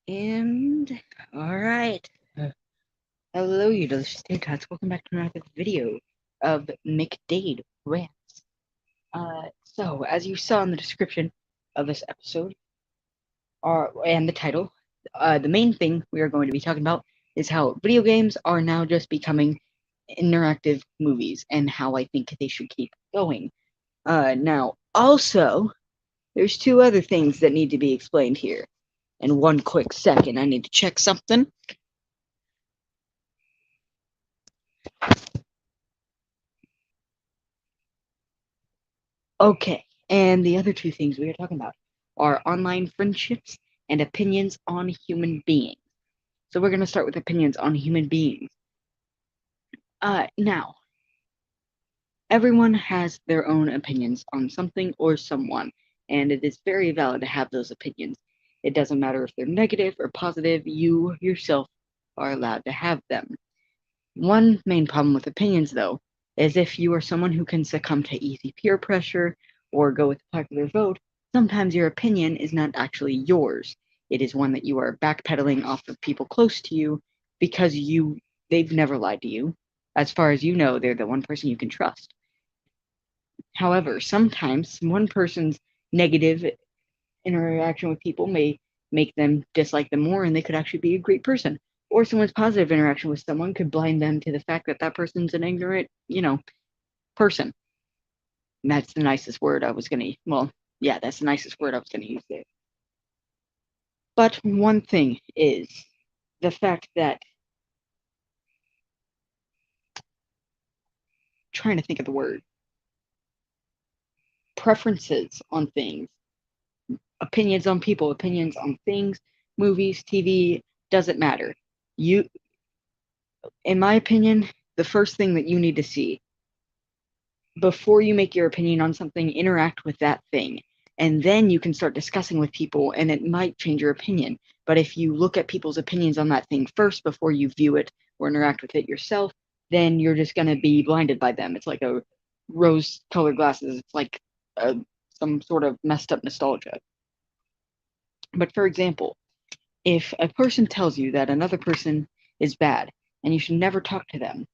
And alright. Hello, you delicious tots. Welcome back to another video of McDade Rants. So, as you saw in the description of this episode, and the title, the main thing we are going to be talking about is how video games are now just becoming interactive movies and how I think they should keep going. Now, also, there's two other things that need to be explained here. In one quick second, I need to check something. Okay, and the other two things we are talking about are online friendships and opinions on human beings. So we're going to start with opinions on human beings. Now, everyone has their own opinions on something or someone, and it is very valid to have those opinions. It doesn't matter if they're negative or positive, you yourself are allowed to have them. One main problem with opinions, though, is if you are someone who can succumb to easy peer pressure or go with the popular vote, sometimes your opinion is not actually yours. It is one that you are backpedaling off of people close to you because they've never lied to you. As far as you know, they're the one person you can trust. However, sometimes one person's negative interaction with people may make them dislike them more, and they could actually be a great person. Or someone's positive interaction with someone could blind them to the fact that that person's an ignorant, person. And that's the nicest word I was gonna. Well, yeah, that's the nicest word I was gonna use there. But one thing is the fact that trying to think of the word preferences on things, opinions on people, opinions on things, movies, TV, doesn't matter. You, in my opinion, the first thing that you need to see before you make your opinion on something, interact with that thing. And then you can start discussing with people, and it might change your opinion. But if you look at people's opinions on that thing first before you view it or interact with it yourself, then you're just going to be blinded by them. It's like a rose colored glasses. It's like some sort of messed up nostalgia. But for example, if a person tells you that another person is bad and you should never talk to them,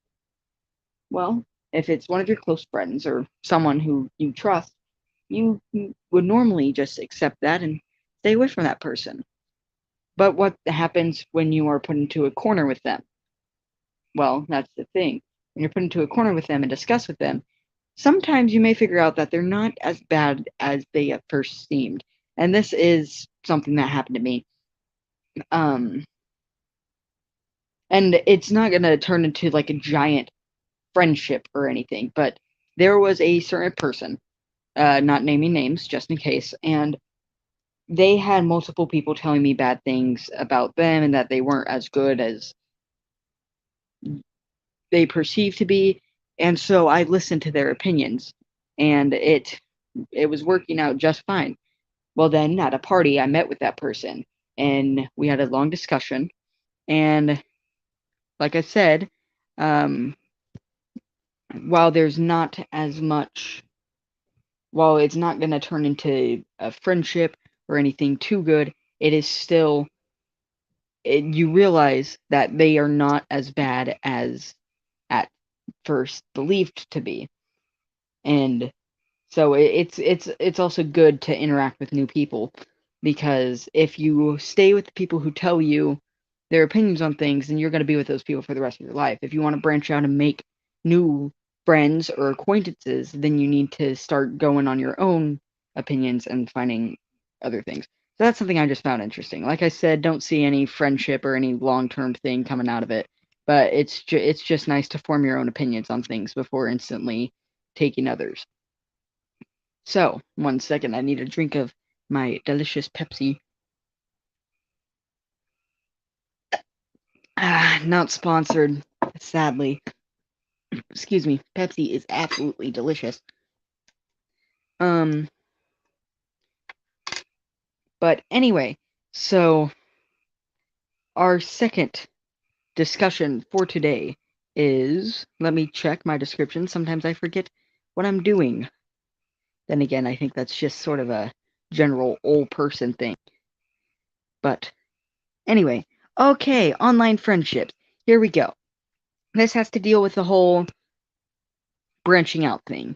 well, if it's one of your close friends or someone who you trust, you would normally just accept that and stay away from that person. But what happens when you are put into a corner with them? Well, that's the thing. When you're put into a corner with them and discuss with them, sometimes you may figure out that they're not as bad as they at first seemed. And this is something that happened to me. Um, and it's not going to turn into like a giant friendship or anything, but there was a certain person, not naming names just in case, and they had multiple people telling me bad things about them and that they weren't as good as they perceived to be. And so I listened to their opinions, and it was working out just fine. Well, then at a party, I met with that person, and we had a long discussion. And like I said, um, while there's not as much, while it's not going to turn into a friendship or anything too good, it is still you realize that they are not as bad as at first believed to be. And so it's also good to interact with new people, because if you stay with the people who tell you their opinions on things, then you're going to be with those people for the rest of your life. If you want to branch out and make new friends or acquaintances, then you need to start going on your own opinions and finding other things. So that's something I just found interesting. Like I said, don't see any friendship or any long-term thing coming out of it, but it's just nice to form your own opinions on things before instantly taking others. So, one second, I need a drink of my delicious Pepsi. Not sponsored, sadly. Excuse me. Pepsi is absolutely delicious. Um, but anyway, so our second discussion for today is, let me check my description. Sometimes I forget what I'm doing. Then again, I think that's just sort of a general old person thing. But Anyway, okay, online friendships. Here we go. This has to deal with the whole branching out thing.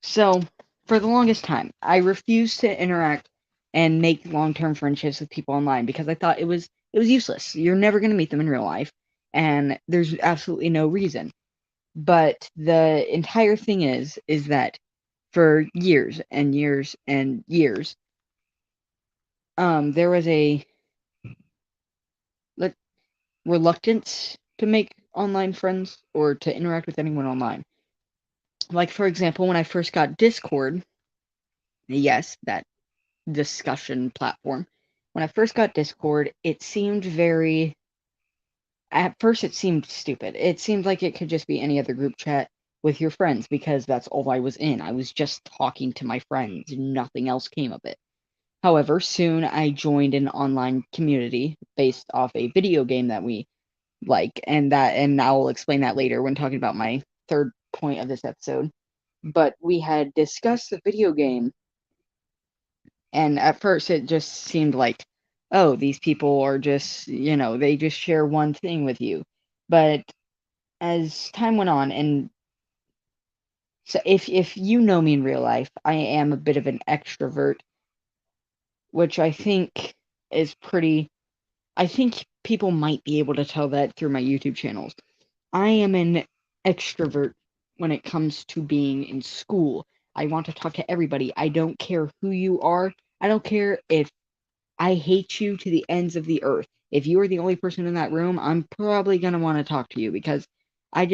So, for the longest time, I refused to interact and make long-term friendships with people online because I thought it was useless. You're never going to meet them in real life, and there's absolutely no reason. But the entire thing is that for years and years and years, there was a like reluctance to make online friends or to interact with anyone online. Like for example, when I first got Discord, yes, that discussion platform. When I first got Discord, it seemed very at first it seemed stupid. It seemed like it could just be any other group chat with your friends because that's all I was in. I was just talking to my friends, nothing else came of it. However, soon I joined an online community based off a video game that we like, and I will explain that later when talking about my third point of this episode. But we had discussed the video game, and at first it just seemed like, oh, these people are just, they just share one thing with you. But as time went on, and so if you know me in real life, I am a bit of an extrovert, which I think is pretty. I think people might be able to tell that through my YouTube channels. I am an extrovert when it comes to being in school. I want to talk to everybody. I don't care who you are. I don't care if I hate you to the ends of the earth. If you are the only person in that room, I'm probably going to want to talk to you because I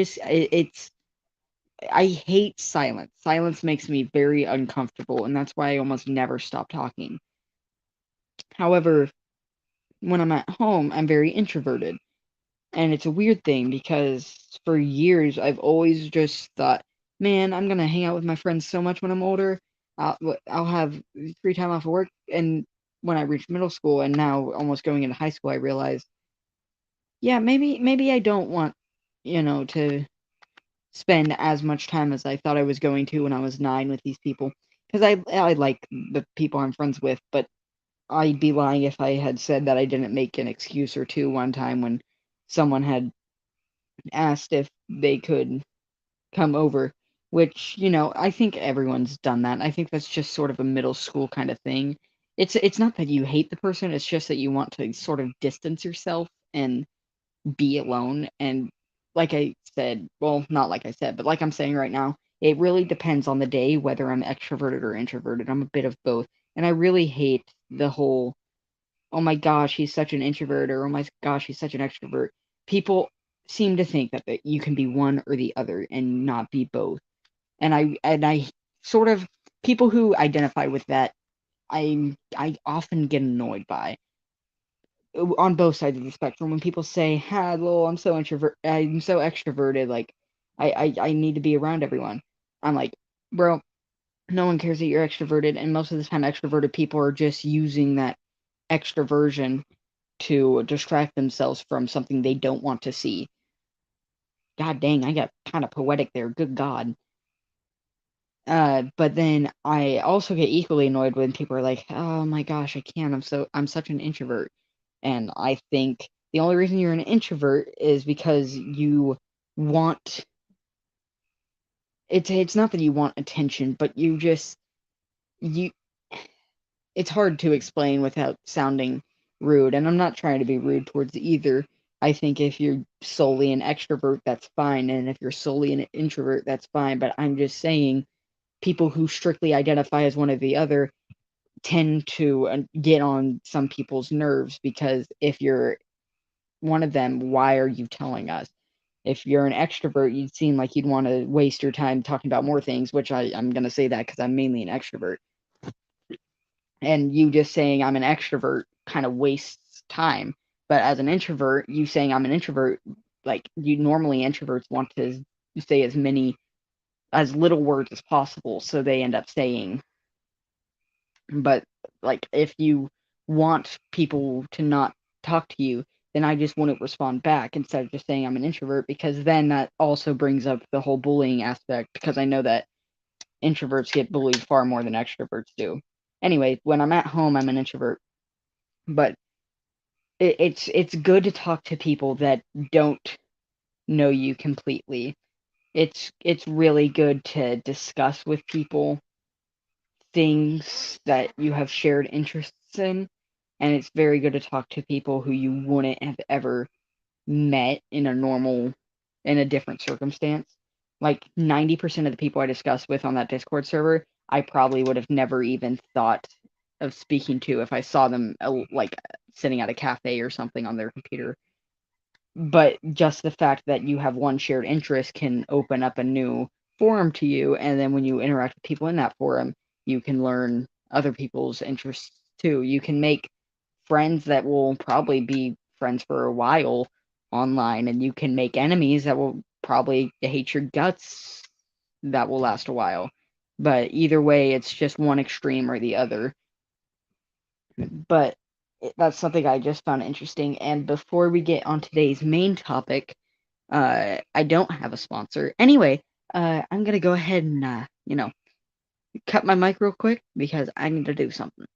hate silence. Silence makes me very uncomfortable, and that's why I almost never stop talking. However, when I'm at home, I'm very introverted. And it's a weird thing because for years I've always just thought, man, I'm gonna hang out with my friends so much when I'm older. I'll have free time off of work. And when I reached middle school and now almost going into high school, I realized, yeah, maybe I don't want, to spend as much time as I thought I was going to when I was 9 with these people. Because I like the people I'm friends with, but I'd be lying if I had said that I didn't make an excuse or two one time when someone had asked if they could come over, which, I think everyone's done that. I think that's just sort of a middle school kind of thing. It's not that you hate the person, it's just that you want to sort of distance yourself and be alone. And like I said, well, not like I said, but like I'm saying right now, it really depends on the day whether I'm extroverted or introverted. I'm a bit of both. And I really hate the whole, oh my gosh, he's such an introvert, or oh my gosh, he's such an extrovert. People seem to think that you can be one or the other and not be both. And I sort of people who identify with that, I often get annoyed by on both sides of the spectrum when people say, "Hello, I'm so extroverted, like I need to be around everyone." I'm like, bro, no one cares that you're extroverted, and most of the time extroverted people are just using that extroversion to distract themselves from something they don't want to see. God dang, I got kind of poetic there. Good God. But then I also get equally annoyed when people are like, "Oh my gosh, I can't. I'm such an introvert." And I think the only reason you're an introvert is because you want it's not that you want attention, but you it's hard to explain without sounding rude, and I'm not trying to be rude towards either. I think if you're solely an extrovert, that's fine, and if you're solely an introvert, that's fine, but I'm just saying people who strictly identify as one or the other tend to get on some people's nerves because if you're one of them, why are you telling us? If you're an extrovert, you'd seem like you'd want to waste your time talking about more things, which I'm going to say that because I'm mainly an extrovert. And you just saying I'm an extrovert kind of wastes time. But as an introvert, you saying I'm an introvert, like you normally introverts want to say as little words as possible, so they end up saying. But like if you want people to not talk to you, then I just wouldn't respond back instead of just saying I'm an introvert, because then that also brings up the whole bullying aspect, because I know that introverts get bullied far more than extroverts do. Anyway, when I'm at home, I'm an introvert. But it's good to talk to people that don't know you completely. It's really good to discuss with people things that you have shared interests in, and it's very good to talk to people who you wouldn't have ever met in a different circumstance. Like 90% of the people I discussed with on that Discord server, I probably would have never even thought of speaking to if I saw them like sitting at a cafe or something on their computer. But just the fact that you have one shared interest can open up a new forum to you, and then when you interact with people in that forum, you can learn other people's interests too. You can make friends that will probably be friends for a while online, and you can make enemies that will probably hate your guts that will last a while. But either way, it's just one extreme or the other. But that's something I just found interesting. And before we get on today's main topic, I don't have a sponsor. Anyway, I'm gonna go ahead and cut my mic real quick because I need to do something.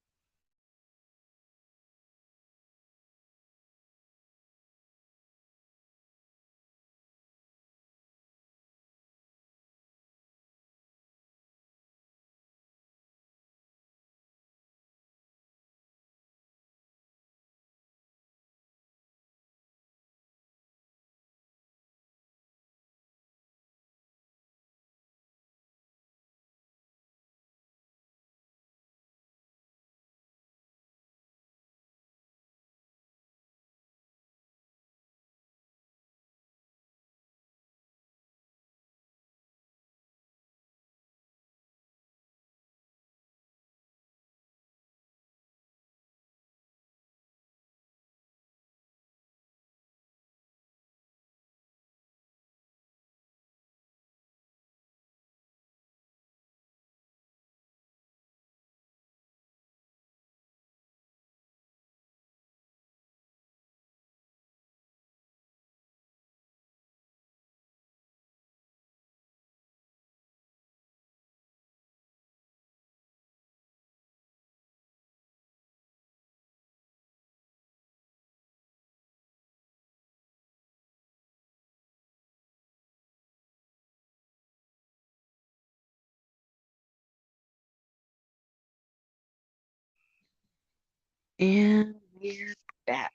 And we're back.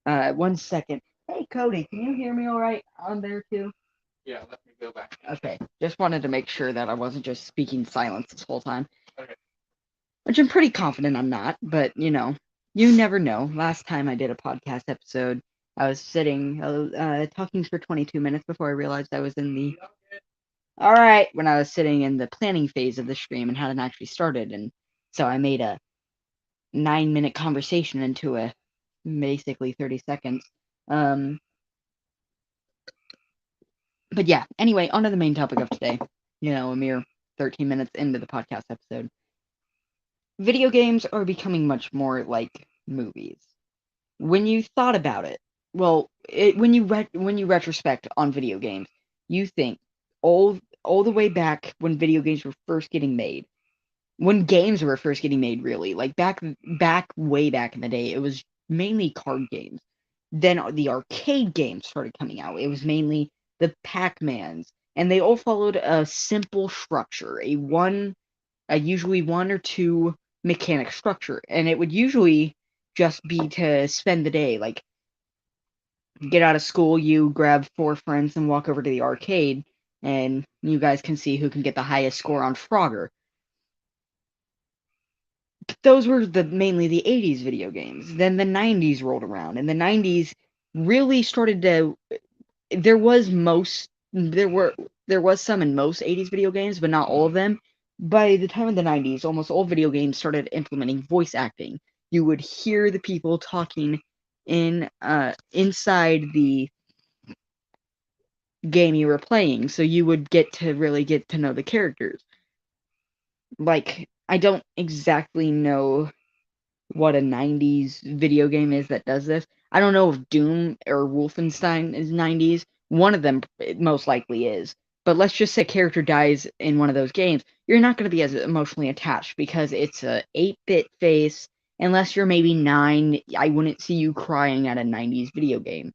1 second. Hey Cody, can you hear me all right on there too? Yeah, let me go back. Okay, just wanted to make sure that I wasn't just speaking silence this whole time. Okay. Which I'm pretty confident I'm not, but you never know. Last time I did a podcast episode, I was sitting talking for 22 minutes before I realized I was in the all right when I was sitting in the planning phase of the stream and hadn't actually started, and so I made a 9-minute conversation into a basically 30 seconds. Um, but yeah, anyway, on to the main topic of today. A mere 13 minutes into the podcast episode. Video games are becoming much more like movies. When you thought about it, well, when you retrospect on video games, you think all the way back when video games were first getting made, when games were first getting made, really, like way back in the day, it was mainly card games. Then the arcade games started coming out. It was mainly the Pac-Mans, and they all followed a simple structure, a usually one or two mechanic structure, and it would usually just be to spend the day, like get out of school, you grab 4 friends and walk over to the arcade, and you guys can see who can get the highest score on Frogger. Those were mainly the 80s video games. Then the 90s rolled around, and the 90s really started to there was most there was some in most 80s video games, but not all of them. By the time of the 90s, almost all video games started implementing voice acting. You would hear the people talking inside the game you were playing, so you would really get to know the characters. Like, I don't exactly know what a 90s video game is that does this. I don't know if Doom or Wolfenstein is 90s. One of them most likely is. But let's just say a character dies in one of those games. You're not going to be as emotionally attached because it's a 8-bit face unless you're maybe 9, I wouldn't see you crying at a 90s video game.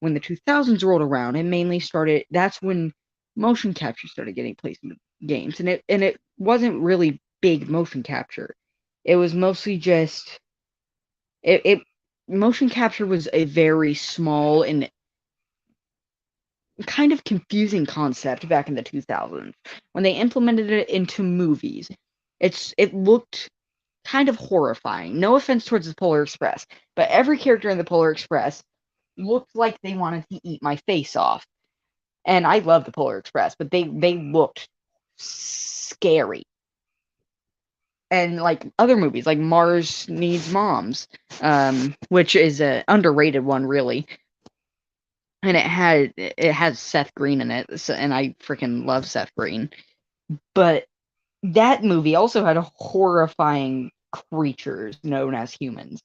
When the 2000s rolled around, it mainly started, that's when motion capture started getting placed in the games. And it wasn't really big motion capture. It was mostly just it motion capture was a very small and kind of confusing concept back in the 2000s. When they implemented it into movies, it looked kind of horrifying. No offense towards the Polar Express, but every character in the Polar Express looked like they wanted to eat my face off. And I love the Polar Express, but they looked scary. And like other movies, like Mars Needs Moms, which is an underrated one, really. And it has Seth Green in it, so, and I freaking love Seth Green. But that movie also had horrifying creatures known as humans.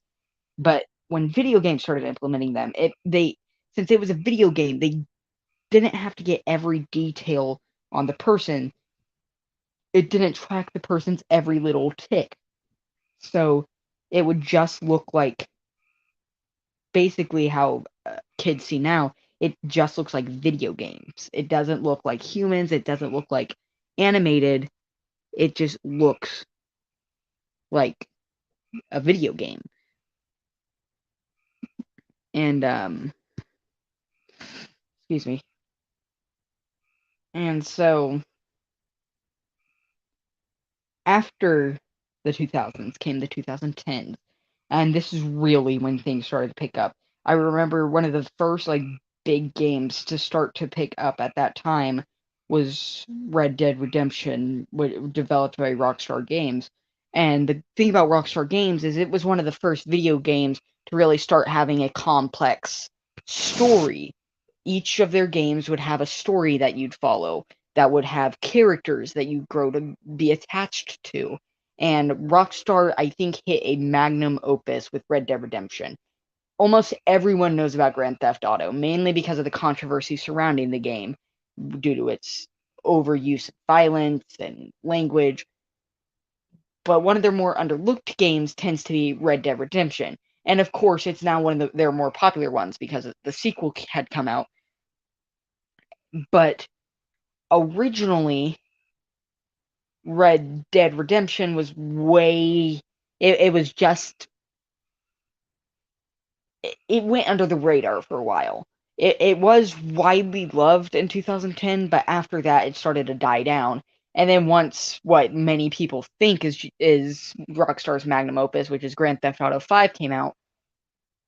But when video games started implementing them, since it was a video game, they didn't have to get every detail on the person. It didn't track the person's every little tick. So it would just look like basically how kids see now. It just looks like video games. It doesn't look like humans. It doesn't look like animated. It just looks like a video game. And excuse me. And so after the 2000s came the 2010s, and this is really when things started to pick up. I remember one of the first like big games to start to pick up at that time was Red Dead Redemption, developed by Rockstar Games. And the thing about Rockstar Games is it was one of the first video games to really start having a complex story. Each of their games would have a story that you'd follow, that would have characters that you grow to be attached to. And Rockstar, I think, hit a magnum opus with Red Dead Redemption. Almost everyone knows about Grand Theft Auto, mainly because of the controversy surrounding the game, due to its overuse of violence and language. But one of their more underlooked games tends to be Red Dead Redemption. And of course, it's now one of their more popular ones because the sequel had come out. But originally, Red Dead Redemption was it was just it went under the radar for a while. It was widely loved in 2010, but after that it started to die down. And then once what many people think is Rockstar's magnum opus, which is Grand Theft Auto 5 came out,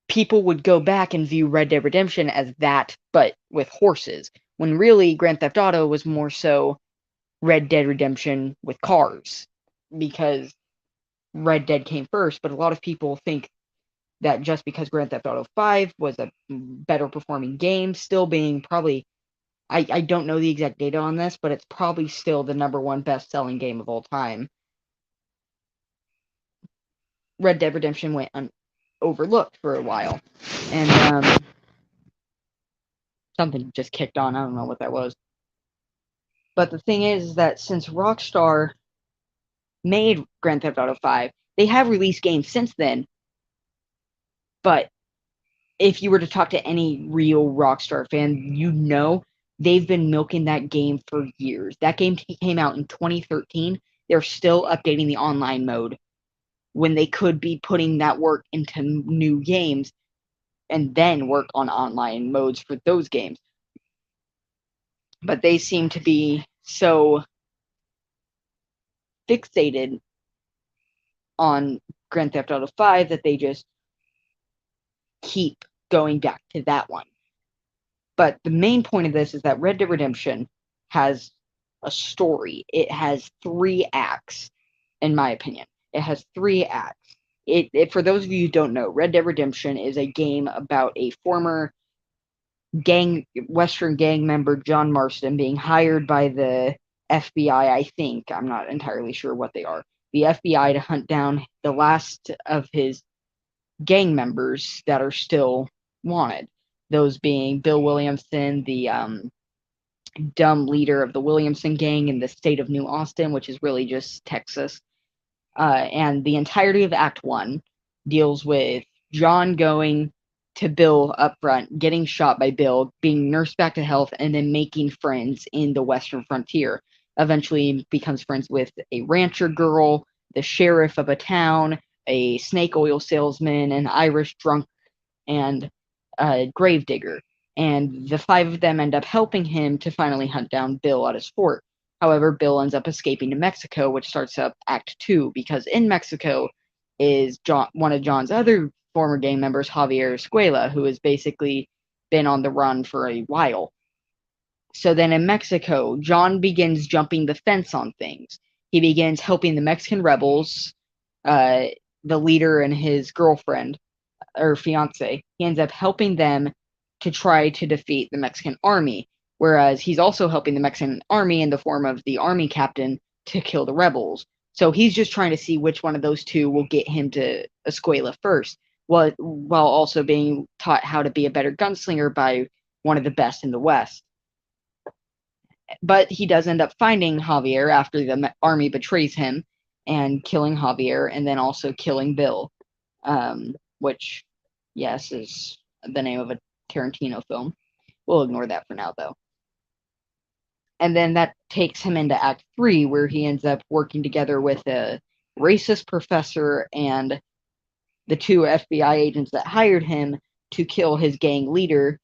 people would go back and view Red Dead Redemption as that but with horses, when really Grand Theft Auto was more so Red Dead Redemption with cars, because Red Dead came first, but a lot of people think that just because Grand Theft Auto 5 was a better performing game, still being probably, I don't know the exact data on this, but it's probably still the #1 best-selling game of all time. Red Dead Redemption went overlooked for a while. And something just kicked on. I don't know what that was. But the thing is that since Rockstar made Grand Theft Auto 5, they have released games since then. But if you were to talk to any real Rockstar fan, you know they've been milking that game for years. That game came out in 2013. They're still updating the online mode when they could be putting that work into new games and then work on online modes for those games. But they seem to be so fixated on Grand Theft Auto 5 that they just keep going back to that one. But the main point of this is that Red Dead Redemption has a story. It has 3 acts, in my opinion. It has 3 acts. For those of you who don't know, Red Dead Redemption is a game about a former Western gang member, John Marston, being hired by the FBI, I think. I'm not entirely sure what they are. The FBI to hunt down the last of his gang members that are still wanted. Those being Bill Williamson, the dumb leader of the Williamson gang in the state of New Austin, which is really just Texas. And the entirety of Act 1 deals with John going to Bill up front, getting shot by Bill, being nursed back to health, and then making friends in the Western frontier. Eventually becomes friends with a rancher girl, the sheriff of a town, a snake oil salesman, an Irish drunk, and a gravedigger. And the five of them end up helping him to finally hunt down Bill at his fort. However, Bill ends up escaping to Mexico, which starts up Act 2, because in Mexico is one of John's other former gang members, Javier Escuela, who has basically been on the run for a while. So then in Mexico, John begins jumping the fence on things. He begins helping the Mexican rebels, uh, the leader and his girlfriend, or fiance. He ends up helping them to try to defeat the Mexican army, whereas he's also helping the Mexican army in the form of the army captain to kill the rebels. So he's just trying to see which one of those two will get him to Escuela first, while also being taught how to be a better gunslinger by one of the best in the West. But he does end up finding Javier after the army betrays him and killing Javier, and then also killing Bill, which, yes, is the name of a Tarantino film. We'll ignore that for now, though. And then that takes him into Act 3, where he ends up working together with a racist professor and the two FBI agents that hired him to kill his gang leader,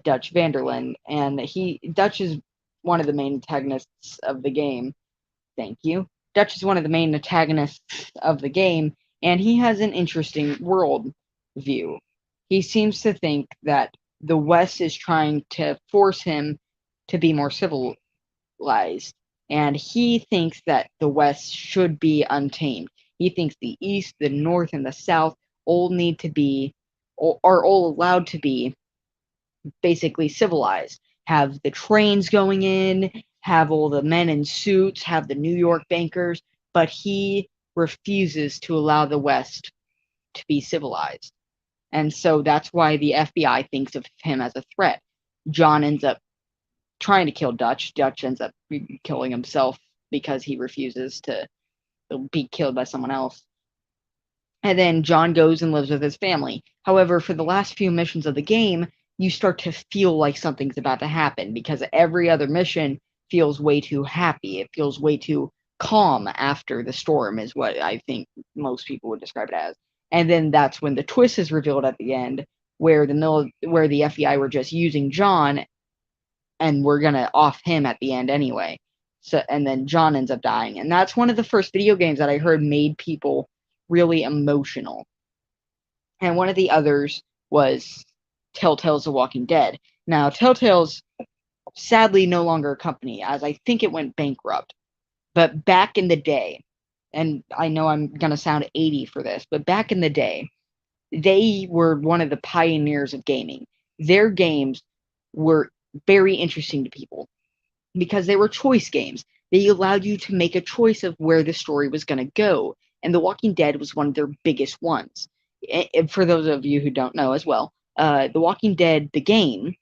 Dutch Vanderland. And Dutch is one of the main antagonists of the game. Thank you. Dutch is one of the main antagonists of the game, and he has an interesting world view. He seems to think that the West is trying to force him to be more civilized, and he thinks that the West should be untamed. He thinks the East, the North, and the South all need to be, are all allowed to be basically civilized. Have the trains going in, have all the men in suits, have the New York bankers, but he refuses to allow the West to be civilized. And so that's why the FBI thinks of him as a threat. John ends up trying to kill Dutch. Dutch ends up killing himself because he refuses to be killed by someone else. And then John goes and lives with his family. However, for the last few missions of the game, you start to feel like something's about to happen because every other mission feels way too happy. It feels way too calm after the storm, is what I think most people would describe it as. And then that's when the twist is revealed at the end, where the FBI were just using John, and we're gonna off him at the end anyway. So, and then John ends up dying, and that's one of the first video games that I heard made people really emotional. And one of the others was Telltale's The Walking Dead. Now, Telltale's sadly no longer a company, as I think it went bankrupt. But back in the day, and I know I'm going to sound 80 for this, but back in the day, they were one of the pioneers of gaming. Their games were very interesting to people because they were choice games. They allowed you to make a choice of where the story was going to go. And The Walking Dead was one of their biggest ones. And for those of you who don't know as well, The Walking Dead, the game,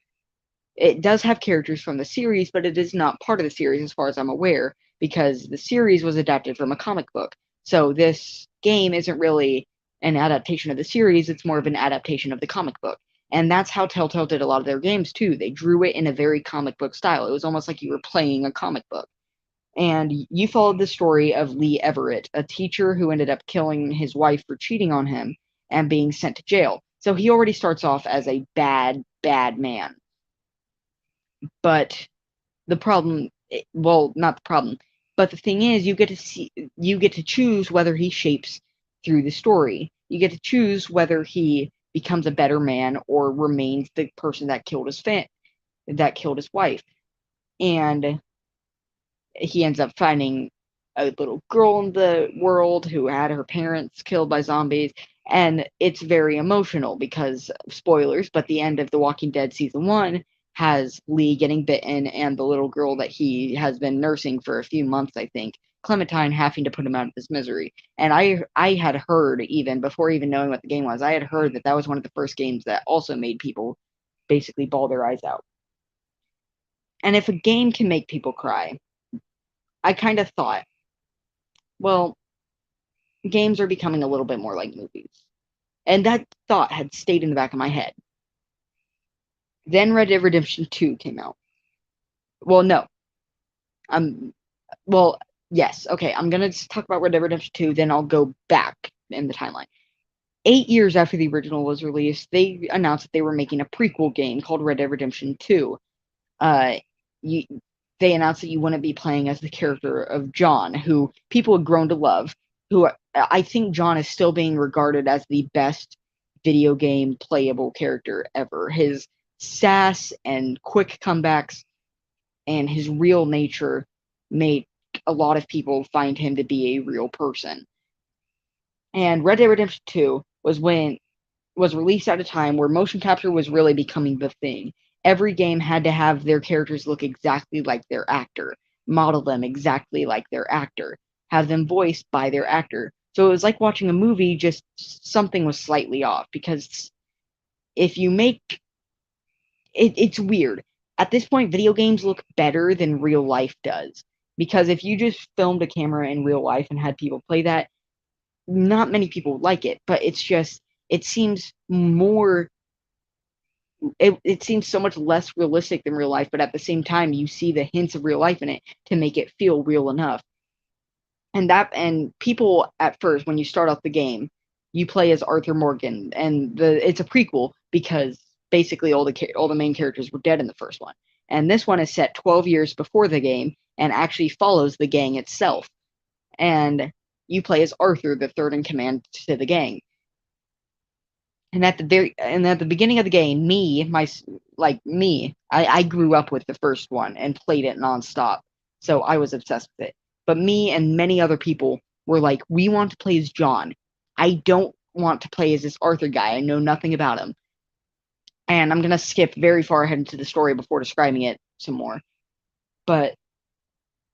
it does have characters from the series, but it is not part of the series as far as I'm aware, because the series was adapted from a comic book. So this game isn't really an adaptation of the series, it's more of an adaptation of the comic book. And that's how Telltale did a lot of their games too. They drew it in a very comic book style. It was almost like you were playing a comic book. And you followed the story of Lee Everett, a teacher who ended up killing his wife for cheating on him and being sent to jail. So he already starts off as a bad, bad man. But the problem, well, not the problem, but the thing is, you get to choose whether he shapes through the story. You get to choose whether he becomes a better man or remains the person that killed his wife. And he ends up finding a little girl in the world who had her parents killed by zombies, and it's very emotional because, spoilers, but the end of The Walking Dead season 1 has Lee getting bitten and the little girl that he has been nursing for a few months, I think, Clementine, having to put him out of his misery. And I had heard, even before even knowing what the game was, I had heard that was one of the first games that also made people basically bawl their eyes out. And if a game can make people cry, I kind of thought, well, games are becoming a little bit more like movies. And that thought had stayed in the back of my head. Then Red Dead Redemption 2 came out. Well, no. Well, yes. Okay, I'm gonna just talk about Red Dead Redemption 2, then I'll go back in the timeline. 8 years after the original was released, they announced that they were making a prequel game called Red Dead Redemption 2. Uh, you, they announced that you wouldn't be playing as the character of John, who people had grown to love. Who I think John is still being regarded as the best video game playable character ever. His sass and quick comebacks and his real nature made a lot of people find him to be a real person. And Red Dead Redemption 2 was released at a time where motion capture was really becoming the thing. Every game had to have their characters look exactly like their actor, model them exactly like their actor, have them voiced by their actor. So it was like watching a movie, just something was slightly off. Because if you make it's weird. At this point, video games look better than real life does. Because if you just filmed a camera in real life and had people play that, not many people would like it. But it's just, it seems more, it seems so much less realistic than real life. But at the same time, you see the hints of real life in it to make it feel real enough. And people at first, when you start off the game, you play as Arthur Morgan, and it's a prequel because basically all the main characters were dead in the first one, and this one is set 12 years before the game and actually follows the gang itself, and you play as Arthur, the third in command to the gang. And at the beginning of the game, I grew up with the first one and played it nonstop, so I was obsessed with it. But me and many other people were like, we want to play as John. I don't want to play as this Arthur guy. I know nothing about him. And I'm gonna skip very far ahead into the story before describing it some more. But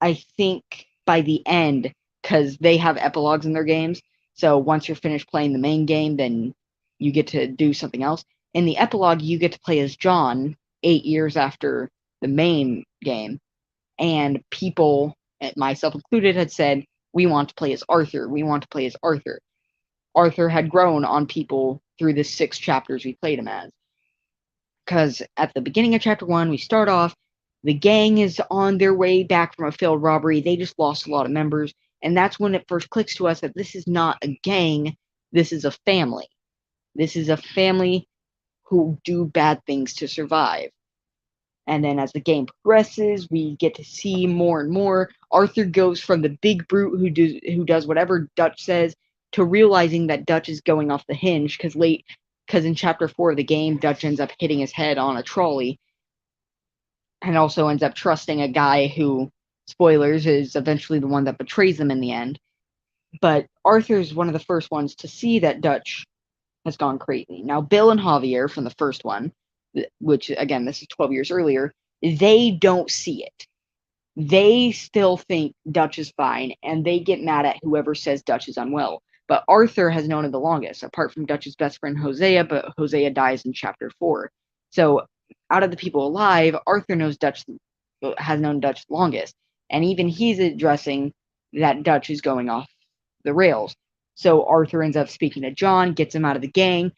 I think by the end, because they have epilogues in their games, so once you're finished playing the main game, then you get to do something else. In the epilogue, you get to play as John 8 years after the main game, and people, myself included, had said, we want to play as Arthur. We want to play as Arthur. Arthur had grown on people through the 6 chapters we played him as. Because at the beginning of chapter 1, we start off, the gang is on their way back from a failed robbery. They just lost a lot of members. And that's when it first clicks to us that this is not a gang, this is a family. This is a family who do bad things to survive. And then as the game progresses, we get to see more and more. Arthur goes from the big brute who does whatever Dutch says to realizing that Dutch is going off the hinge because in chapter 4 of the game, Dutch ends up hitting his head on a trolley and also ends up trusting a guy who, spoilers, is eventually the one that betrays them in the end. But Arthur's one of the first ones to see that Dutch has gone crazy. Now, Bill and Javier from the first one, which again, this is 12 years earlier, they don't see it. They still think Dutch is fine, and they get mad at whoever says Dutch is unwell. But Arthur has known it the longest, apart from Dutch's best friend Hosea, but Hosea dies in chapter 4. So out of the people alive, Arthur has known Dutch longest. And even he's addressing that Dutch is going off the rails. So Arthur ends up speaking to John, gets him out of the gang.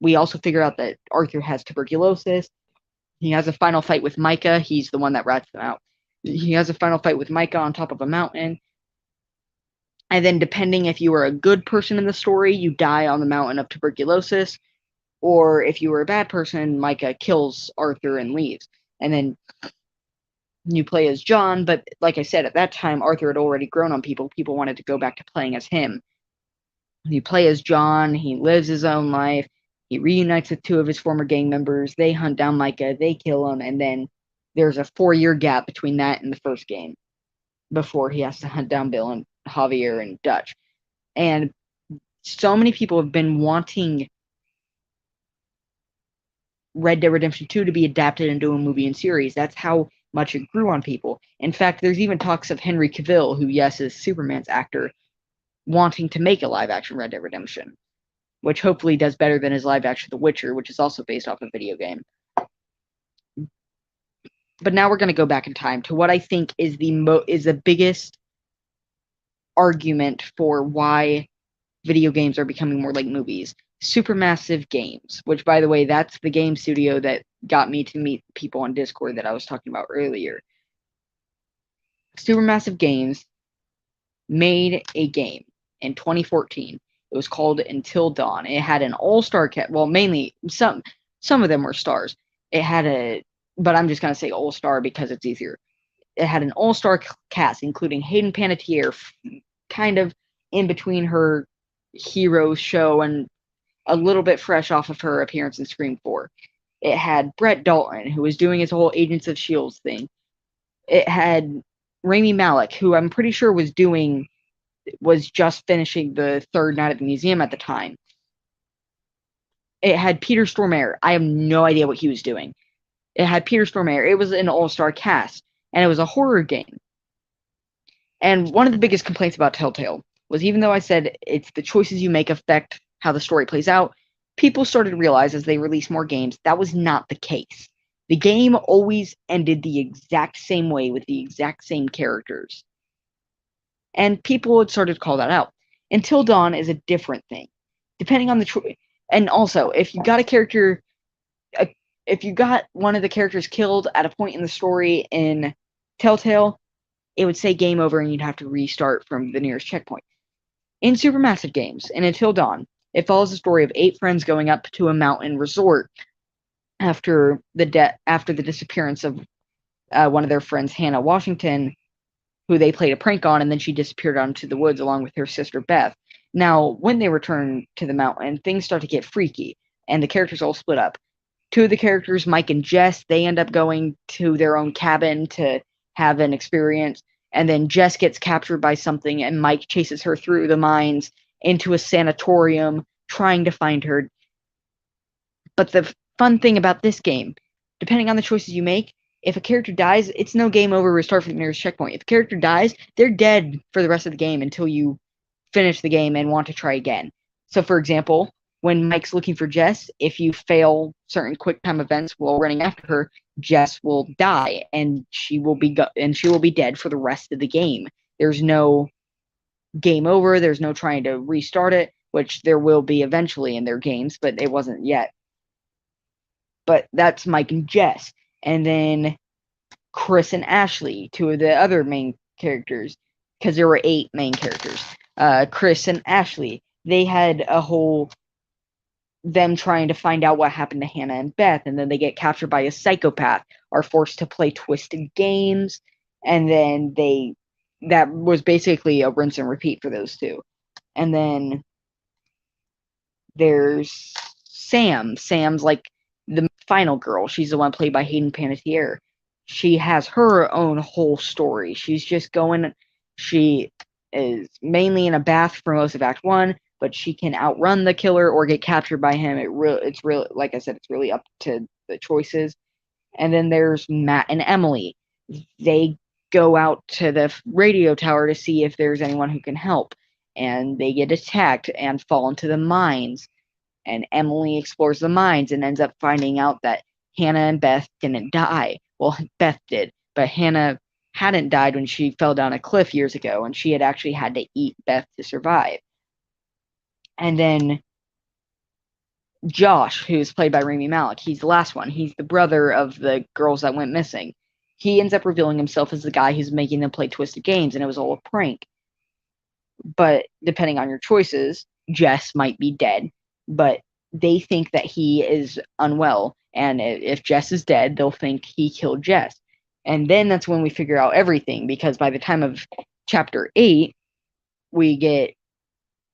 We also figure out that Arthur has tuberculosis. He has a final fight with Micah. He's the one that rats them out. He has a final fight with Micah on top of a mountain. And then depending if you were a good person in the story, you die on the mountain of tuberculosis. Or if you were a bad person, Micah kills Arthur and leaves. And then you play as John, but like I said, at that time, Arthur had already grown on people. People wanted to go back to playing as him. You play as John, he lives his own life, he reunites with 2 of his former gang members, they hunt down Micah, they kill him, and then there's a 4-year gap between that and the first game before he has to hunt down Bill and Javier and Dutch. And so many people have been wanting Red Dead Redemption 2 to be adapted into a movie and series. That's how much it grew on people. In fact, there's even talks of Henry Cavill, who, yes, is Superman's actor, wanting to make a live-action Red Dead Redemption, which hopefully does better than his live-action The Witcher, which is also based off a video game. But now we're going to go back in time to what I think is the biggest argument for why video games are becoming more like movies. Supermassive Games, which, by the way, that's the game studio that got me to meet people on Discord that I was talking about earlier. Supermassive Games made a game in 2014. It was called Until Dawn. It had an all-star cast. Well, mainly some of them were stars. It had a, but I'm just gonna say all-star because it's easier. It had an all-star cast, including Hayden Panettiere, kind of in between her hero show and a little bit fresh off of her appearance in Scream 4. It had Brett Dalton, who was doing his whole Agents of S.H.I.E.L.D. thing. It had Rami Malek, who I'm pretty sure was just finishing the third night at the museum at the time. It had Peter Stormare. I have no idea what he was doing. It had Peter Stormare. It was an all-star cast, and it was a horror game. And one of the biggest complaints about Telltale was, even though I said it's the choices you make affect how the story plays out, people started to realize as they released more games that was not the case. The game always ended the exact same way with the exact same characters. And people had started to call that out. Until Dawn is a different thing. Depending on the choice. And also, if you got a character, if you got one of the characters killed at a point in the story in Telltale, it would say game over and you'd have to restart from the nearest checkpoint. In Supermassive Games, and Until Dawn, it follows the story of 8 friends going up to a mountain resort after the disappearance of one of their friends, Hannah Washington, who they played a prank on, and then she disappeared out into the woods along with her sister Beth. Now, when they return to the mountain, things start to get freaky, and the characters all split up. 2 of the characters, Mike and Jess, they end up going to their own cabin to have an experience, and then Jess gets captured by something, and Mike chases her through the mines into a sanatorium, trying to find her. But the fun thing about this game, depending on the choices you make, if a character dies, it's no game over, restart from the nearest checkpoint. If a character dies, they're dead for the rest of the game until you finish the game and want to try again. So, for example, when Mike's looking for Jess, if you fail certain quick time events while running after her, Jess will die and she will be dead for the rest of the game. There's no game over. There's no trying to restart it, which there will be eventually in their games, but it wasn't yet. But that's Mike and Jess. And then Chris and Ashley, 2 of the other main characters, because there were 8 main characters. Chris and Ashley, they had a whole them trying to find out what happened to Hannah and Beth, and then they get captured by a psychopath, are forced to play twisted games, and then that was basically a rinse and repeat for those 2. And then there's Sam. Sam's like the final girl. She's the one played by Hayden Panettiere. She has her own whole story. She is mainly in a bath for most of Act 1, but she can outrun the killer or get captured by him. It's really, like I said, it's really up to the choices. And then there's Matt and Emily. They go out to the radio tower to see if there's anyone who can help, and they get attacked and fall into the mines. And Emily explores the mines and ends up finding out that Hannah and Beth didn't die. Well, Beth did, but Hannah hadn't died when she fell down a cliff years ago, and she had actually had to eat Beth to survive. And then Josh, who's played by Rami Malek, he's the last one. He's the brother of the girls that went missing. He ends up revealing himself as the guy who's making them play twisted games, and it was all a prank. But depending on your choices, Jess might be dead, but they think that he is unwell, and if Jess is dead, they'll think he killed Jess. And then that's when we figure out everything, because by the time of chapter 8, we get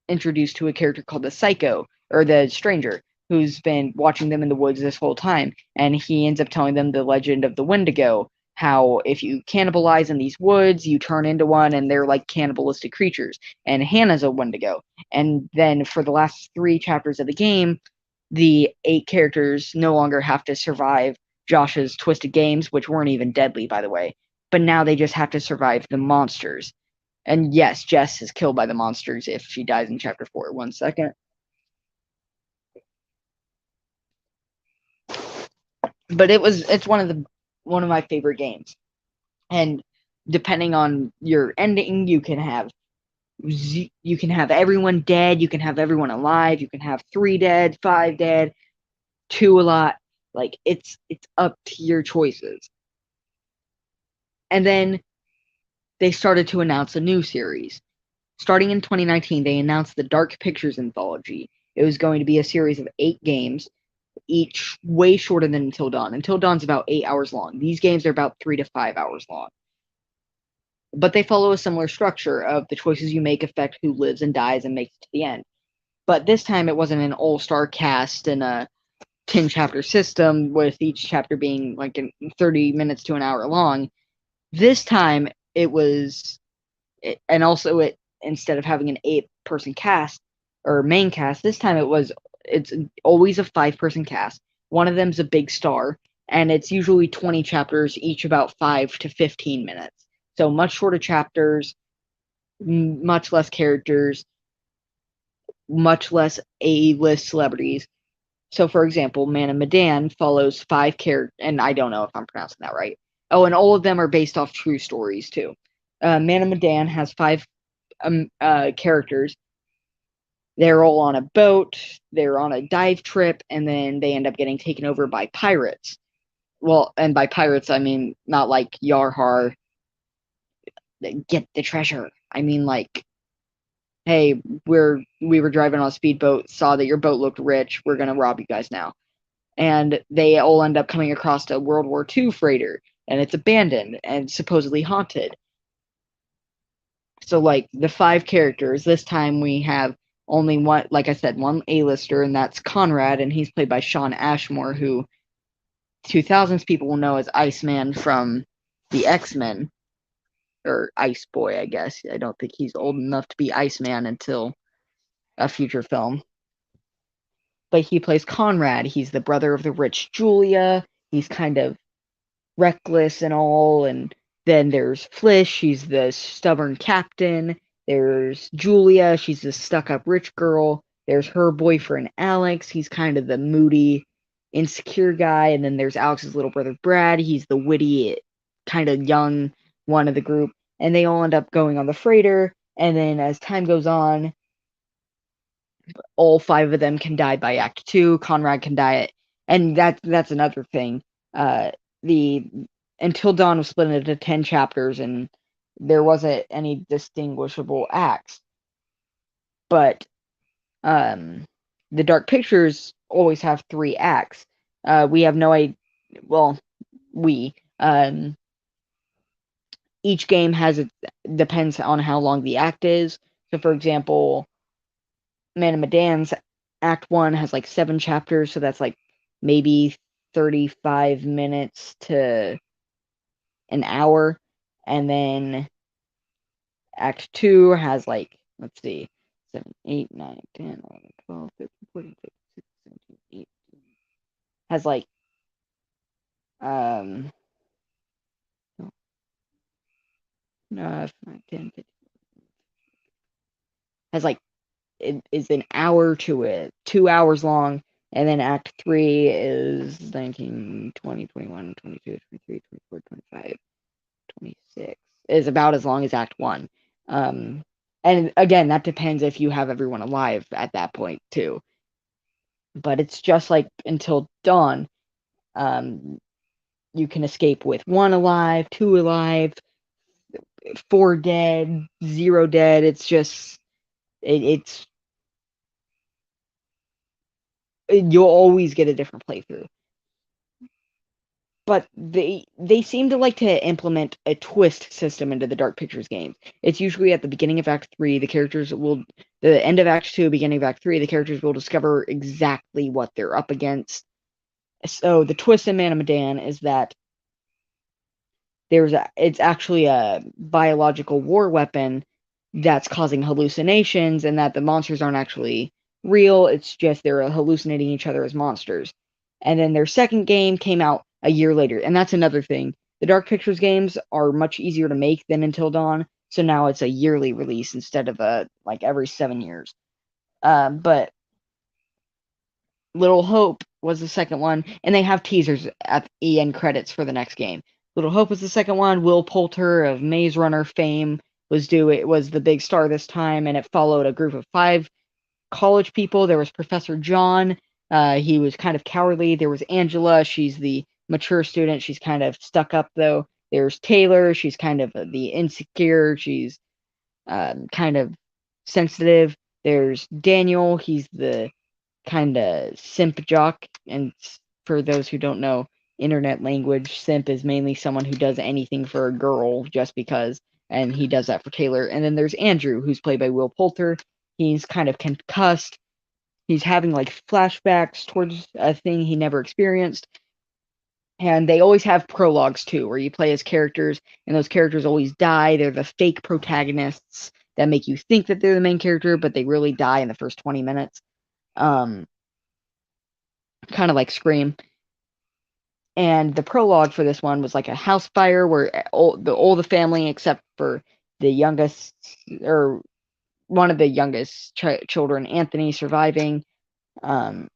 introduced to a character called the Psycho, or the Stranger, who's been watching them in the woods this whole time, and he ends up telling them the legend of the Wendigo, how if you cannibalize in these woods, you turn into one, and they're like cannibalistic creatures. And Hannah's a Wendigo. And then for the last 3 chapters of the game, the 8 characters no longer have to survive Josh's twisted games, which weren't even deadly, by the way. But now they just have to survive the monsters. And yes, Jess is killed by the monsters if she dies in chapter 4. 1 second. But it's one of my favorite games. And depending on your ending, you can have You can have everyone dead, you can have everyone alive, you can have 3 dead, 5 dead, 2 alive. Like it's up to your choices. And then they started to announce a new series. Starting in 2019, they announced the Dark Pictures anthology. It was going to be a series of 8 games, each way shorter than Until Dawn. Until Dawn's about 8 hours long. These games are about 3 to 5 hours long. But they follow a similar structure of the choices you make affect who lives and dies and makes it to the end. But this time it wasn't an all-star cast and a 10 chapter system with each chapter being like 30 minutes to an hour long. This time it was, and also it, instead of having an 8-person cast or main cast, this time it's always a 5-person cast. One of them's a big star, and it's usually 20 chapters, each about 5 to 15 minutes. So much shorter chapters, much less characters, much less A-list celebrities. So, for example, Man of Medan follows 5 characters, and I don't know if I'm pronouncing that right. Oh, and all of them are based off true stories, too. Man of Medan has 5 characters. They're all on a boat, they're on a dive trip, and then they end up getting taken over by pirates. Well, and by pirates, I mean not like Yarhar, get the treasure. I mean like, hey, we were driving on a speedboat, saw that your boat looked rich, we're gonna rob you guys now. And they all end up coming across a World War II freighter, and it's abandoned and supposedly haunted. So, like, the 5 characters, this time we have only one, like I said, one A-lister, and that's Conrad, and he's played by Shawn Ashmore, who 2000s people will know as Iceman from the X-Men, or Ice Boy, I guess. I don't think he's old enough to be Iceman until a future film. But he plays Conrad. He's the brother of the rich Julia. He's kind of reckless and all. And then there's Flish. She's the stubborn captain. There's Julia. She's the stuck-up rich girl. There's her boyfriend, Alex. He's kind of the moody, insecure guy. And then there's Alex's little brother, Brad. He's the witty, kind of young one of the group. And they all end up going on the freighter. And then as time goes on, all 5 of them can die by Act 2. Conrad can die and that's another thing. The Until Dawn was split into 10 chapters, and there wasn't any distinguishable acts. But the Dark Pictures always have 3 acts. We have no idea. Well, each game depends on how long the act is. So, for example, Man of Medan's Act 1 has like 7 chapters, so that's like maybe 35 minutes to an hour. And then Act 2 has like, let's see, 7, 8, 9, 10, 11, 12, 13, 14, 15, 16, 17, 18. Has like, 9, 10, 15. Has like, it is an hour to it, 2 hours long. And then Act 3 is 19, 20, 21, 22, 23, 24, 25, 26. Is about as long as Act 1. And again, that depends if you have everyone alive at that point, too. But it's just like Until Dawn. You can escape with 1 alive, 2 alive, 4 dead, 0 dead. It's just, it's you'll always get a different playthrough. But they seem to like to implement a twist system into the Dark Pictures games. It's usually at the beginning of Act 3, the end of Act 2, beginning of Act 3, the characters will discover exactly what they're up against. So the twist in Man of Medan is that it's actually a biological war weapon that's causing hallucinations, and that the monsters aren't actually real. It's just they're hallucinating each other as monsters. And then their second game came out a year later, and that's another thing. The Dark Pictures games are much easier to make than Until Dawn, so now it's a yearly release instead of like every 7 years. But Little Hope was the second one, and they have teasers at the end credits for the next game. Little Hope was the second one. Will Poulter of Maze Runner fame was the big star this time, and it followed a group of 5 college people. There was Professor John. He was kind of cowardly. There was Angela. She's the mature student. She's kind of stuck up though. There's Taylor. She's kind of the insecure. She's kind of sensitive. There's Daniel. He's the kind of simp jock. And for those who don't know internet language, simp is mainly someone who does anything for a girl just because. And he does that for Taylor. And then there's Andrew, who's played by Will Poulter. He's kind of concussed. He's having like flashbacks towards a thing he never experienced. And they always have prologues too, where you play as characters, and those characters always die. They're the fake protagonists that make you think that they're the main character, but they really die in the first 20 minutes. Kind of like Scream. And the prologue for this one was like a house fire where all the family, except for the youngest, or one of the youngest children, Anthony, surviving. And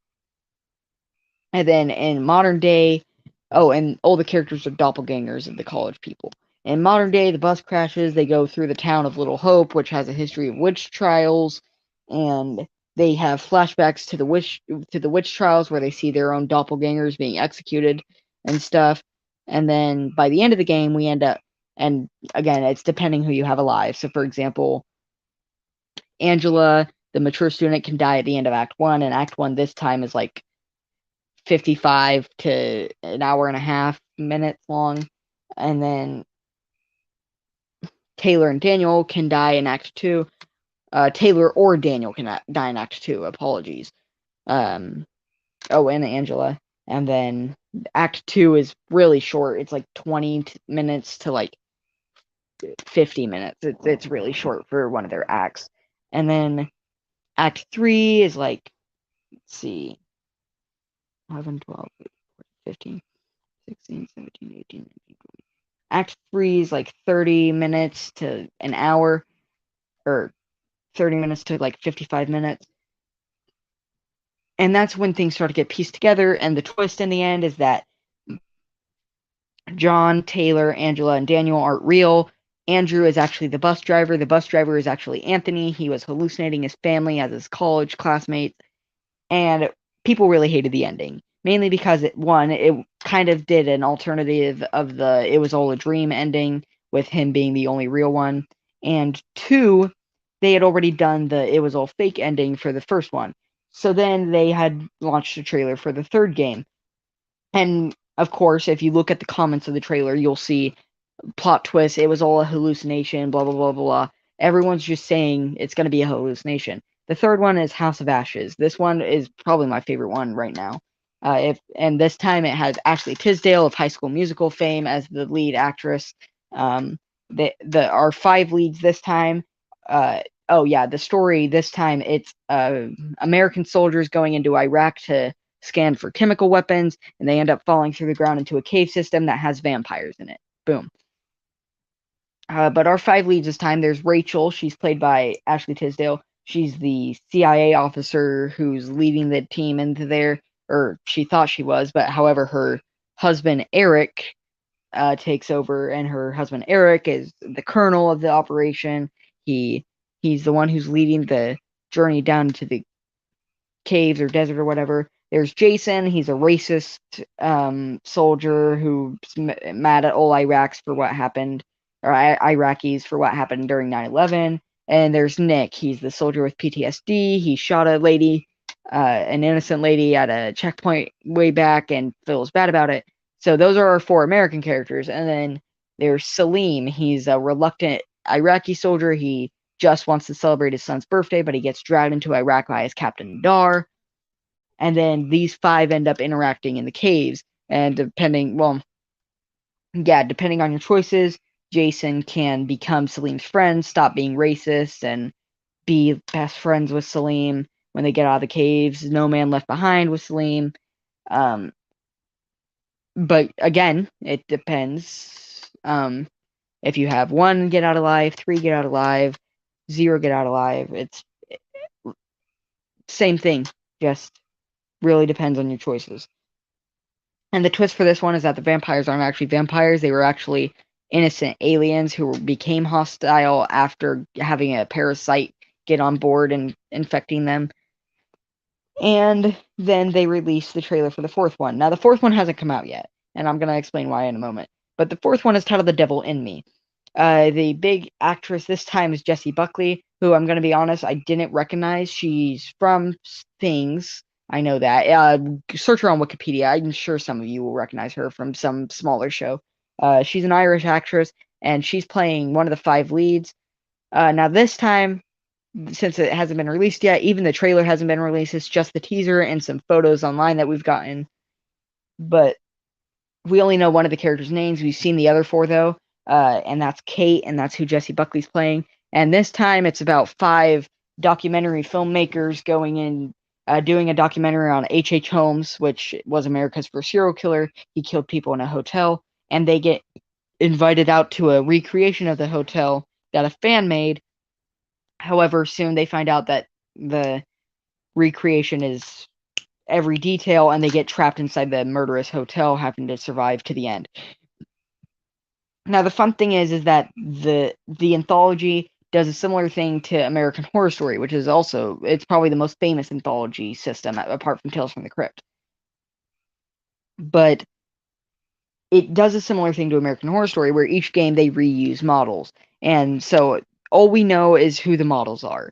then in modern day, and all the characters are doppelgangers of the college people. In modern day, the bus crashes. They go through the town of Little Hope, which has a history of witch trials, and they have flashbacks to the witch trials where they see their own doppelgangers being executed and stuff. And then by the end of the game, we end up, and again, it's depending who you have alive. So, for example, Angela, the mature student, can die at the end of Act 1, and Act 1 this time is like 55 to an hour and a half minutes long. And then Taylor and Daniel can die in Act 2. Taylor or Daniel can die in Act 2. Apologies. And Angela. And then Act 2 is really short. It's like 20 minutes to like 50 minutes. It's really short for one of their acts. And then Act 3 is like, let's see, 11, 12, 15, 16, 17, 18, 19, 20. Act 3 is like 30 minutes to an hour, or 30 minutes to like 55 minutes. And that's when things start to get pieced together. And the twist in the end is that John, Taylor, Angela, and Daniel aren't real. Andrew is actually the bus driver. The bus driver is actually Anthony. He was hallucinating his family as his college classmates. And people really hated the ending, mainly because it kind of did an alternative of the "it was all a dream" ending, with him being the only real one, and 2, they had already done the "it was all fake" ending for the first one. So then they had launched a trailer for the third game, and of course, if you look at the comments of the trailer, you'll see plot twist, it was all a hallucination, blah blah blah blah. Everyone's just saying it's going to be a hallucination. The third one is House of Ashes. This one is probably my favorite one right now. And this time it has Ashley Tisdale of High School Musical fame as the lead actress. Our 5 leads this time. The story this time, it's American soldiers going into Iraq to scan for chemical weapons, and they end up falling through the ground into a cave system that has vampires in it. Boom. But our 5 leads this time, there's Rachel. She's played by Ashley Tisdale. She's the CIA officer who's leading the team into there, or she thought she was, but however, her husband Eric takes over, and her husband Eric is the colonel of the operation. He's the one who's leading the journey down into the caves or desert or whatever. There's Jason. He's a racist soldier who's mad at all Iraqis for what happened, or Iraqis for what happened during 9/11. And there's Nick. He's the soldier with PTSD. He shot a lady, an innocent lady, at a checkpoint way back and feels bad about it. So those are our 4 American characters. And then there's Salim. He's a reluctant Iraqi soldier. He just wants to celebrate his son's birthday, but he gets dragged into Iraq by his Captain Dar. And then these 5 end up interacting in the caves. And depending on your choices, Jason can become Salim's friend, stop being racist, and be best friends with Salim when they get out of the caves. No Man Left Behind with Salim. But again, it depends. If you have 1 get out alive, 3 get out alive, 0 get out alive, it's same thing. Just really depends on your choices. And the twist for this one is that the vampires aren't actually vampires. They were actually innocent aliens who became hostile after having a parasite get on board and infecting them. And then they released the trailer for the fourth one. Now, the fourth one hasn't come out yet, and I'm going to explain why in a moment. But the fourth one is titled The Devil in Me. The big actress this time is Jessie Buckley, who I'm going to be honest, I didn't recognize. She's from Things. I know that. Search her on Wikipedia. I'm sure some of you will recognize her from some smaller show. She's an Irish actress, and she's playing one of the 5 leads. Now, this time, since it hasn't been released yet, even the trailer hasn't been released. It's just the teaser and some photos online that we've gotten. But we only know one of the characters' names. We've seen the other 4, though, and that's Kate, and that's who Jessie Buckley's playing. And this time, it's about 5 documentary filmmakers going in, doing a documentary on H.H. Holmes, which was America's first serial killer. He killed people in a hotel, and they get invited out to a recreation of the hotel that a fan made. However, soon they find out that the recreation is every detail, and they get trapped inside the murderous hotel, having to survive to the end. Now, the fun thing is that the anthology does a similar thing to American Horror Story, which is also, it's probably the most famous anthology system apart from Tales from the Crypt. But it does a similar thing to American Horror Story, where each game they reuse models. And so all we know is who the models are.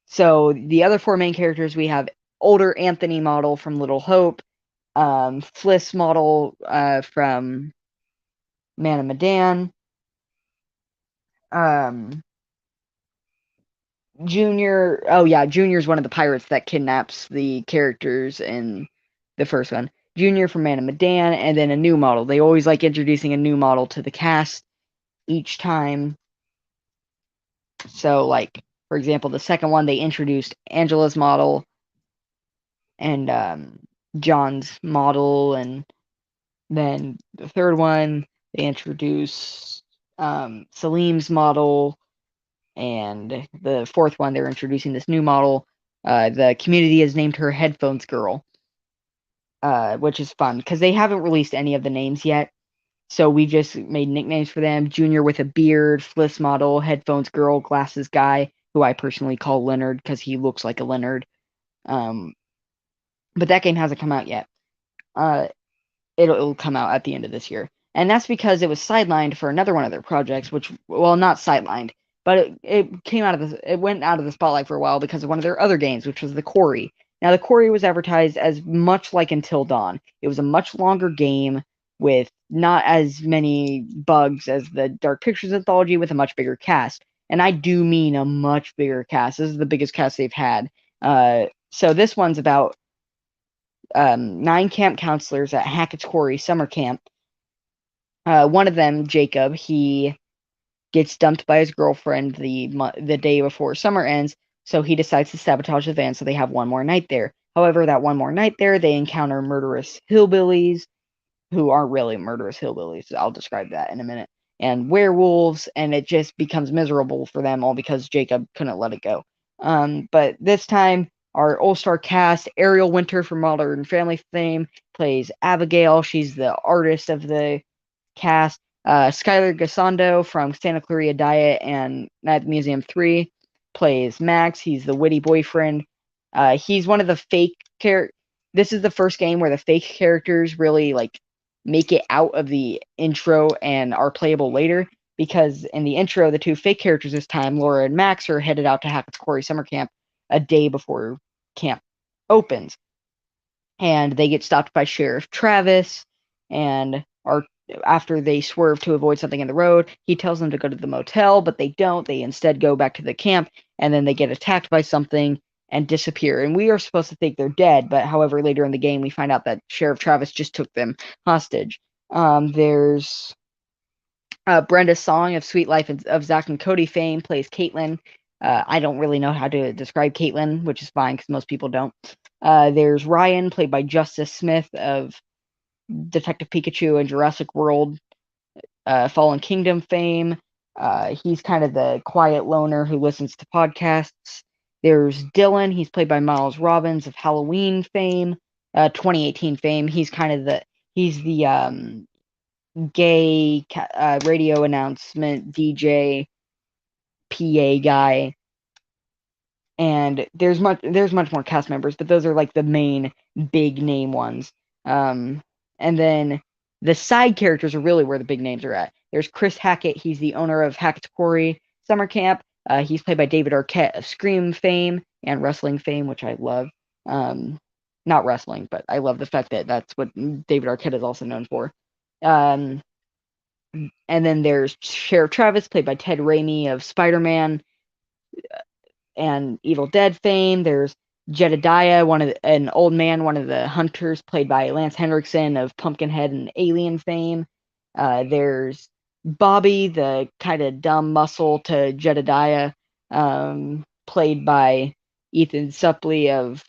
So the other 4 main characters, we have older Anthony model from Little Hope, Fliss model from Man of Medan, Junior. Oh yeah, Junior's one of the pirates that kidnaps the characters in the first one. Junior from Man of Medan, and then a new model. They always like introducing a new model to the cast each time. So, like, for example, the second one, they introduced Angela's model and John's model, and then the third one, they introduce Salim's model, and the fourth one, they're introducing this new model. The community has named her Headphones Girl, which is fun, because they haven't released any of the names yet. So we just made nicknames for them. Junior with a beard, Fliss model, Headphones Girl, Glasses Guy, who I personally call Leonard because he looks like a Leonard. But that game hasn't come out yet. It'll come out at the end of this year. And that's because it was sidelined for another one of their projects, which, well, not sidelined, but it went out of the spotlight for a while because of one of their other games, which was The Quarry. Now, The Quarry was advertised as much like Until Dawn. It was a much longer game with not as many bugs as the Dark Pictures anthology, with a much bigger cast. And I do mean a much bigger cast. This is the biggest cast they've had. So this one's about 9 camp counselors at Hackett's Quarry summer camp. One of them, Jacob, he gets dumped by his girlfriend the day before summer ends, so he decides to sabotage the van so they have one more night there. However, that one more night there, they encounter murderous hillbillies, who aren't really murderous hillbillies. I'll describe that in a minute. And werewolves, and it just becomes miserable for them all because Jacob couldn't let it go. But this time, our all-star cast, Ariel Winter from Modern Family fame, plays Abigail. She's the artist of the cast. Skylar Gasondo from Santa Clarita Diet and Night Museum 3 plays Max. He's the witty boyfriend. He's one of the fake characters. This is the first game where the fake characters really like make it out of the intro and are playable later, because in the intro, the 2 fake characters this time, Laura and Max, are headed out to Hackett's Quarry summer camp a day before camp opens, and they get stopped by Sheriff Travis, and after they swerve to avoid something in the road, he tells them to go to the motel, but they don't. They instead go back to the camp, and then they get attacked by something and disappear. And we are supposed to think they're dead, but however, later in the game, we find out that Sheriff Travis just took them hostage. There's Brenda Song of Sweet Life of Zach and Cody fame plays Caitlin. I don't really know how to describe Caitlin, which is fine because most people don't. There's Ryan, played by Justice Smith of Detective Pikachu and Jurassic World, Fallen Kingdom fame. He's kind of the quiet loner who listens to podcasts. There's Dylan. He's played by Miles Robbins of Halloween fame, 2018 fame. He's kind of the gay radio announcement DJ PA guy, and there's much more cast members, but those are like the main big name ones. And then the side characters are really where the big names are at. There's Chris Hackett. He's the owner of Hackett's Quarry Summer Camp. He's played by David Arquette of Scream fame and wrestling fame, which I love. Not wrestling, but I love the fact that that's what David Arquette is also known for. And then there's Sheriff Travis, played by Ted Raimi of Spider-Man and Evil Dead fame. There's Jedediah, an old man, one of the hunters, played by Lance Henriksen of Pumpkinhead and Alien fame. There's Bobby, the kind of dumb muscle to Jedediah, played by Ethan Suplee of,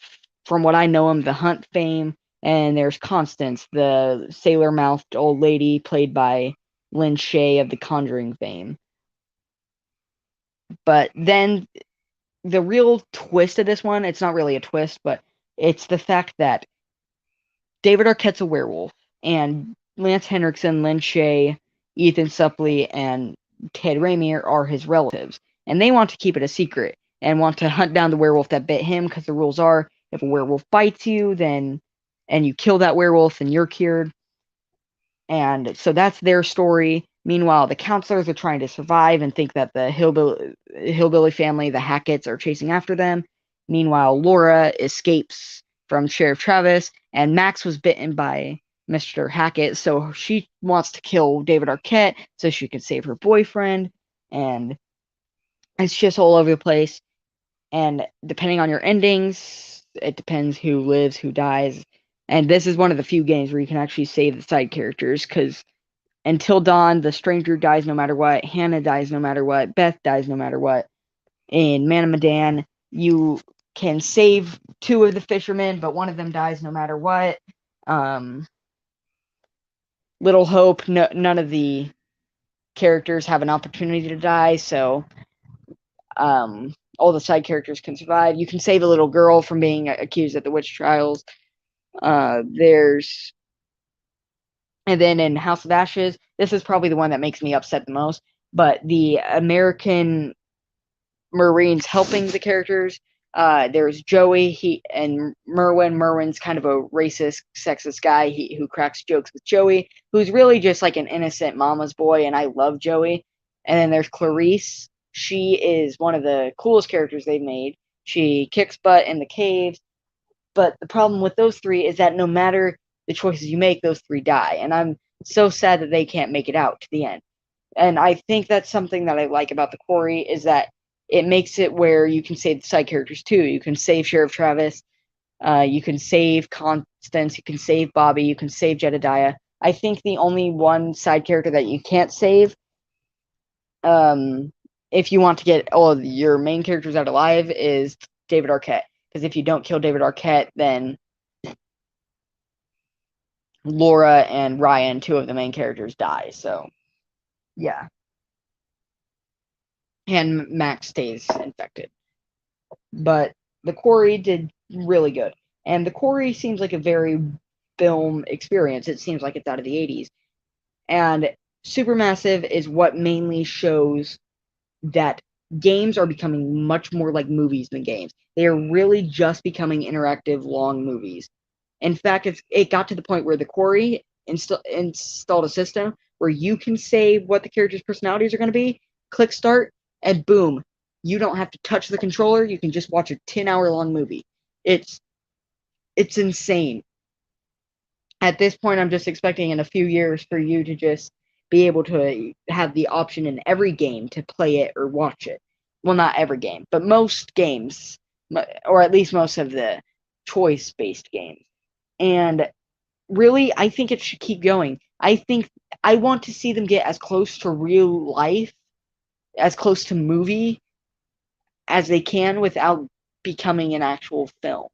from what I know him, The Hunt fame. And there's Constance, the sailor-mouthed old lady, played by Lynn Shay of The Conjuring fame. But then the real twist of this one, it's not really a twist, but it's the fact that David Arquette's a werewolf, and Lance Henriksen, Lynn Shay, Ethan Suplee, and Ted Raimi are his relatives, and they want to keep it a secret and want to hunt down the werewolf that bit him, because the rules are, if a werewolf bites you, then and you kill that werewolf, then you're cured. And so that's their story. Meanwhile, the counselors are trying to survive and think that the hillbilly family, the Hacketts, are chasing after them. Meanwhile, Laura escapes from Sheriff Travis, and Max was bitten by Mr. Hackett, so she wants to kill David Arquette so she can save her boyfriend. And it's just all over the place. And depending on your endings, it depends who lives, who dies. And this is one of the few games where you can actually save the side characters, because Until Dawn, the stranger dies no matter what, Hannah dies no matter what, Beth dies no matter what. In Man of Medan, you can save two of the fishermen, but one of them dies no matter what. Little Hope, none of the characters have an opportunity to die, so all the side characters can survive. You can save a little girl from being accused at the witch trials. And then in House of Ashes, this is probably the one that makes me upset the most, but the American Marines helping the characters, there's Joey, and Merwin. Merwin's kind of a racist, sexist guy who cracks jokes with Joey, who's really just like an innocent mama's boy, and I love Joey. And then there's Clarice. She is one of the coolest characters they've made. She kicks butt in the caves, but the problem with those three is that no matter the choices you make, those three die, and I'm so sad that they can't make it out to the end. And I think that's something that I like about the Quarry, is that it makes it where you can save the side characters too. You can save Sheriff Travis, you can save Constance, you can save Bobby, you can save Jedediah. I think the only one side character that you can't save, if you want to get all of your main characters out alive, is David Arquette. Because if you don't kill David Arquette, then Laura and Ryan, two of the main characters, die. So, yeah. And Max stays infected. But the Quarry did really good. And the Quarry seems like a very film experience. It seems like it's out of the 80s. And Supermassive is what mainly shows that games are becoming much more like movies than games. They are really just becoming interactive, long movies. In fact, it got to the point where the Quarry installed a system where you can say what the characters' personalities are going to be, click start, and boom, you don't have to touch the controller. You can just watch a 10-hour-long movie. It's insane. At this point, I'm just expecting in a few years for you to just be able to have the option in every game to play it or watch it. Well, not every game, but most games, or at least most of the choice-based games. And really, I think it should keep going. I want to see them get as close to real life, as close to movie as they can without becoming an actual film.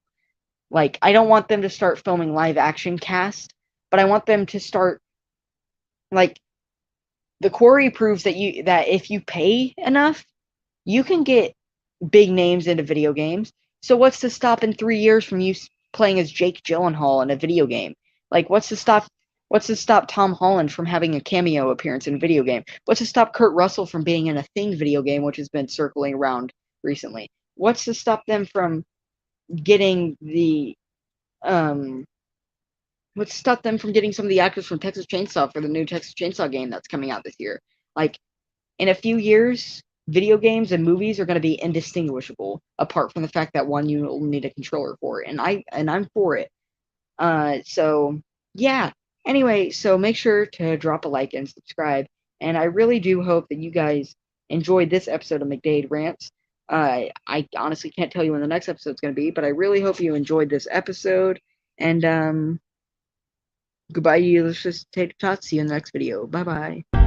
Like, I don't want them to start filming live action cast, but I want them to start, like, the Quarry proves that if you pay enough, you can get big names into video games. So what's to stop in 3 years from you playing as Jake Gyllenhaal in a video game? Like, what's to stop What's to stop Tom Holland from having a cameo appearance in a video game? What's to stop Kurt Russell from being in a Thing video game, which has been circling around recently? What's to stop them from getting the um what's to stop them from getting some of the actors from Texas Chainsaw for the new Texas Chainsaw game that's coming out this year? Like, in a few years, video games and movies are going to be indistinguishable, apart from the fact that one you will need a controller for, and I'm for it. So yeah. Anyway, so make sure to drop a like and subscribe, and I really do hope that you guys enjoyed this episode of McDade Rants. I honestly can't tell you when the next episode's going to be, but I really hope you enjoyed this episode. And goodbye, you. Let's just take a talk. See you in the next video. Bye bye.